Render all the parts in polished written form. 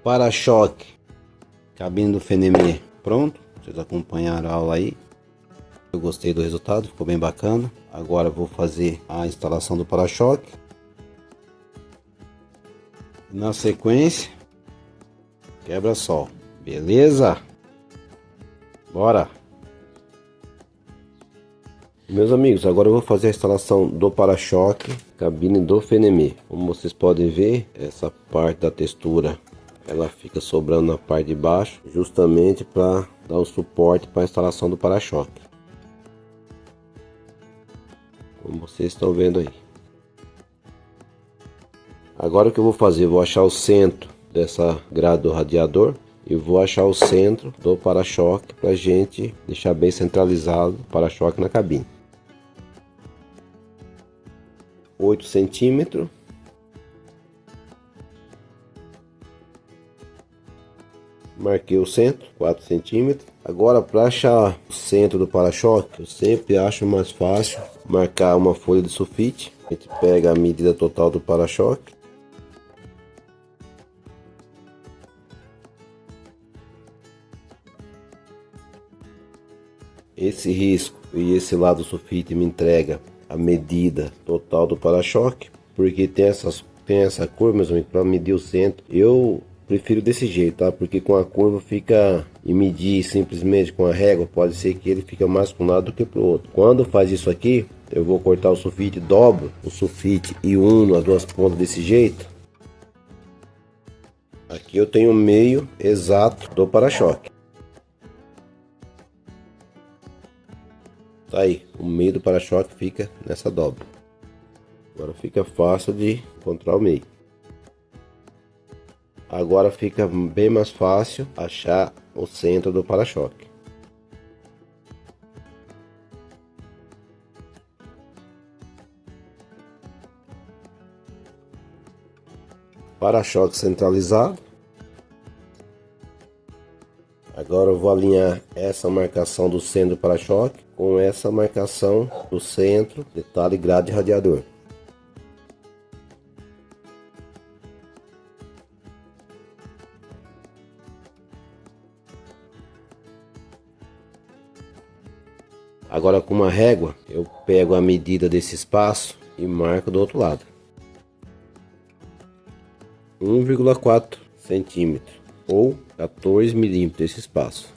para-choque, cabine do Fenemê pronto. Vocês acompanharam a aula aí. Eu gostei do resultado, ficou bem bacana. Agora vou fazer a instalação do para-choque. Na sequência, quebra-sol. Beleza? Bora! Meus amigos, agora eu vou fazer a instalação do para-choque, cabine do Fenemê. Como vocês podem ver, essa parte da textura ela fica sobrando na parte de baixo, justamente para dar um suporte para a instalação do para-choque. Como vocês estão vendo aí. Agora o que eu vou fazer? Eu vou achar o centro dessa grade do radiador e vou achar o centro do para-choque para a gente deixar bem centralizado o para-choque na cabine. 8 centímetros. Marquei o centro, 4 centímetros. Agora, para achar o centro do para-choque, eu sempre acho mais fácil marcar uma folha de sulfite. A gente pega a medida total do para-choque. Esse risco e esse lado do sulfite me entrega a medida total do para-choque, porque tem essa curva, meus amigos, para medir o centro. Eu prefiro desse jeito, tá? Porque com a curva fica, e medir simplesmente com a régua, pode ser que ele fica mais para um lado do que para o outro. Quando faz isso aqui, eu vou cortar o sulfite, dobro o sulfite e uno as duas pontas desse jeito. Aqui eu tenho o meio exato do para-choque. Tá aí, o meio do para-choque fica nessa dobra. Agora fica fácil de encontrar o meio. Agora fica bem mais fácil achar o centro do para-choque. Para-choque centralizado. Agora eu vou alinhar essa marcação do centro do para-choque com essa marcação do centro, detalhe grade radiador. Agora com uma régua eu pego a medida desse espaço e marco do outro lado. 1,4 centímetros ou 14 milímetros desse espaço.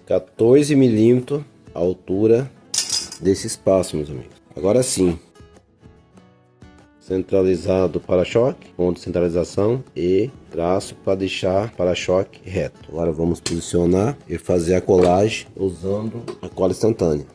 (14 milímetros) a altura desse espaço, meus amigos. Agora sim, centralizado o para-choque, ponto de centralização e traço para deixar o para-choque reto. Agora vamos posicionar e fazer a colagem usando a cola instantânea.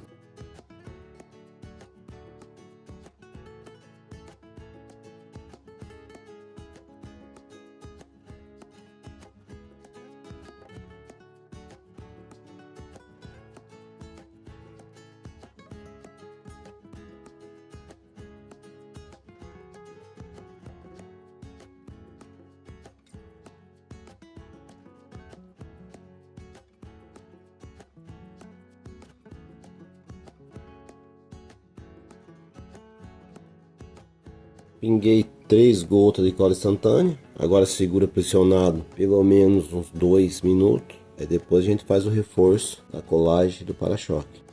Pinguei 3 gotas de cola instantânea. Agora segura pressionado pelo menos uns 2 minutos. Aí depois a gente faz o reforço da colagem do para-choque.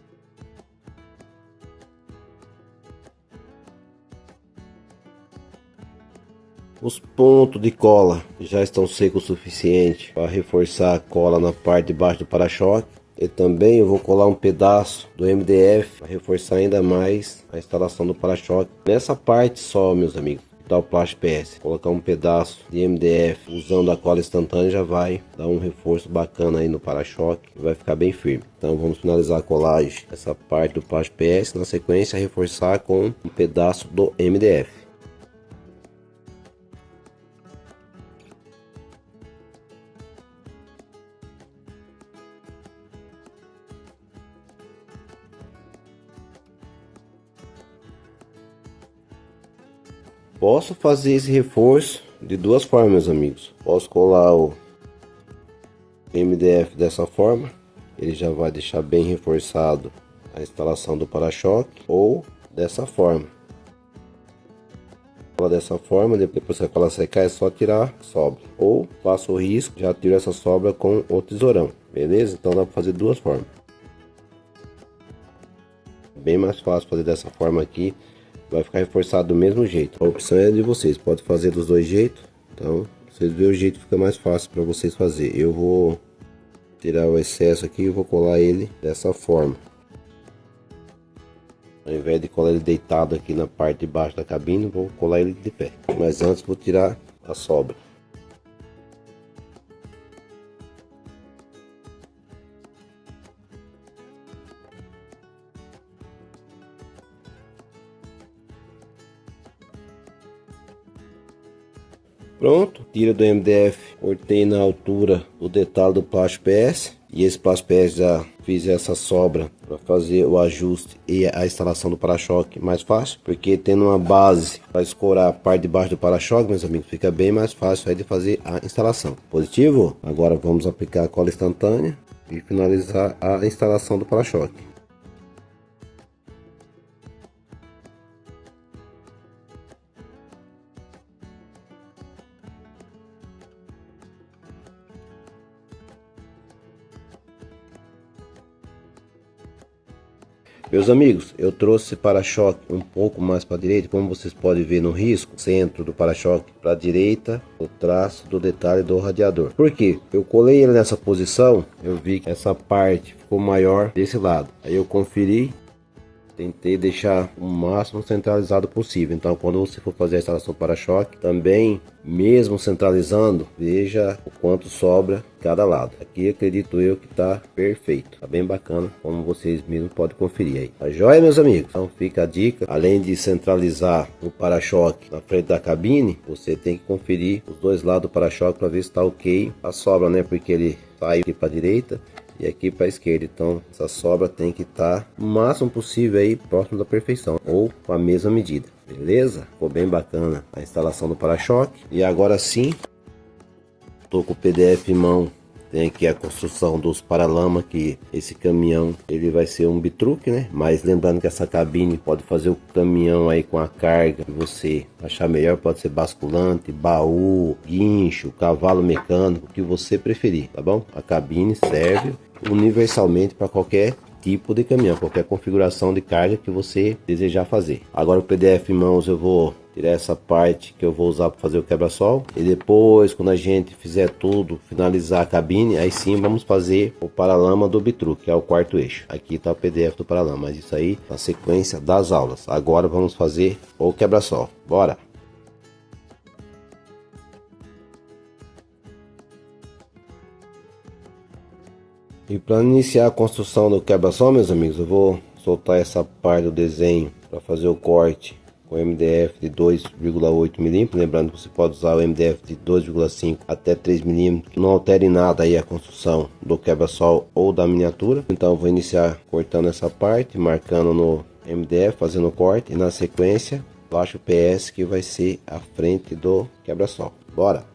Os pontos de cola já estão secos o suficiente para reforçar a cola na parte de baixo do para-choque. E também eu vou colar um pedaço do MDF para reforçar ainda mais a instalação do para-choque. Nessa parte só, meus amigos, tá o plástico PS. Colocar um pedaço de MDF usando a cola instantânea já vai dar um reforço bacana aí no para-choque. Vai ficar bem firme. Então vamos finalizar a colagem essa parte do plástico PS. Na sequência reforçar com um pedaço do MDF. Posso fazer esse reforço de duas formas, meus amigos. Posso colar MDF dessa forma, ele já vai deixar bem reforçado a instalação do para-choque, ou dessa forma. Dessa forma, depois que a cola secar é só tirar a sobra, ou faço o risco, já tiro essa sobra com o tesourão, beleza? Então dá para fazer duas formas. Bem mais fácil fazer dessa forma aqui, vai ficar reforçado do mesmo jeito. A opção é de vocês, pode fazer dos dois jeitos. Então vocês verem o jeito que fica mais fácil para vocês fazer. Eu vou tirar o excesso aqui e vou colar ele dessa forma. Ao invés de colar ele deitado aqui na parte de baixo da cabine, vou colar ele de pé. Mas antes vou tirar a sobra. Pronto, tira do MDF, cortei na altura o detalhe do plástico PS. E esse plástico PS já fiz essa sobra para fazer o ajuste e a instalação do para-choque mais fácil. Porque tendo uma base para escorar a parte de baixo do para-choque, meus amigos, fica bem mais fácil aí de fazer a instalação. Positivo? Agora vamos aplicar a cola instantânea e finalizar a instalação do para-choque. Meus amigos, eu trouxe para-choque um pouco mais para a direita, como vocês podem ver no risco, centro do para-choque para a direita, o traço do detalhe do radiador. Por quê? Eu colei ele nessa posição, eu vi que essa parte ficou maior desse lado. Aí eu conferi, tentei deixar o máximo centralizado possível. Então quando você for fazer a instalação do para-choque, também mesmo centralizando, veja o quanto sobra cada lado. Aqui acredito eu que tá perfeito, tá bem bacana, como vocês mesmos podem conferir aí. Tá joia, meus amigos? Então fica a dica, além de centralizar o para-choque na frente da cabine, você tem que conferir os dois lados do para-choque para ver se tá ok a sobra, né? Porque ele sai aqui para a direita e aqui para a esquerda, então essa sobra tem que estar o máximo possível aí próximo da perfeição, ou com a mesma medida, beleza? Ficou bem bacana a instalação do para-choque. E agora sim, tô com o PDF em mão. Tem aqui a construção dos paralamas, que esse caminhão ele vai ser um bitruque, né? Mas lembrando que essa cabine pode fazer o caminhão aí com a carga que você achar melhor, pode ser basculante, baú, guincho, cavalo mecânico, o que você preferir, tá bom? A cabine serve universalmente para qualquer tipo de caminhão, qualquer configuração de carga que você desejar fazer. Agora o PDF em mãos, eu vou tirar essa parte que eu vou usar para fazer o quebra-sol, e depois quando a gente fizer tudo, finalizar a cabine, aí sim vamos fazer o paralama do bitruque, que é o quarto eixo. Aqui está o PDF do paralama, mas isso aí na sequência das aulas. Agora vamos fazer o quebra-sol. Bora! E para iniciar a construção do quebra-sol, meus amigos, eu vou soltar essa parte do desenho para fazer o corte com MDF de 2,8 mm. Lembrando que você pode usar o MDF de 2,5 até 3 mm, que não altere nada aí a construção do quebra-sol ou da miniatura. Então eu vou iniciar cortando essa parte, marcando no MDF, fazendo o corte, e na sequência baixo o PS, que vai ser a frente do quebra-sol. Bora!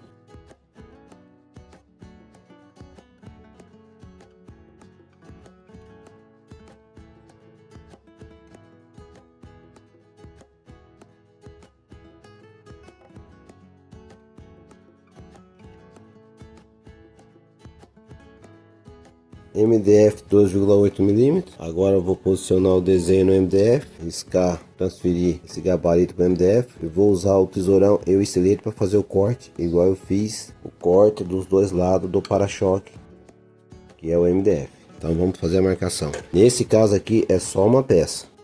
MDF 2,8 mm. Agora eu vou posicionar o desenho no MDF, riscar, transferir esse gabarito para o MDF. Eu vou usar o tesourão e o estilete para fazer o corte, igual eu fiz o corte dos dois lados do para-choque, que é o MDF. Então vamos fazer a marcação. Nesse caso aqui é só uma peça.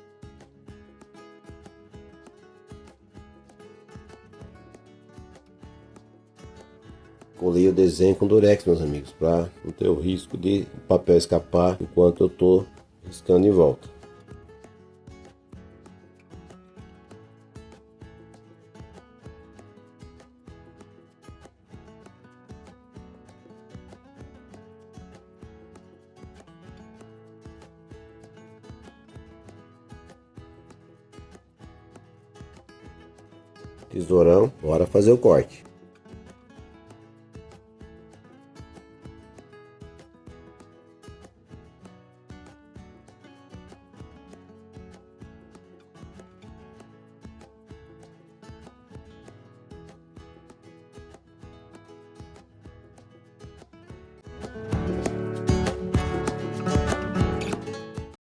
Colei o desenho com durex, meus amigos, para não ter o risco de o papel escapar enquanto eu tô riscando em volta. Tesourão, bora fazer o corte.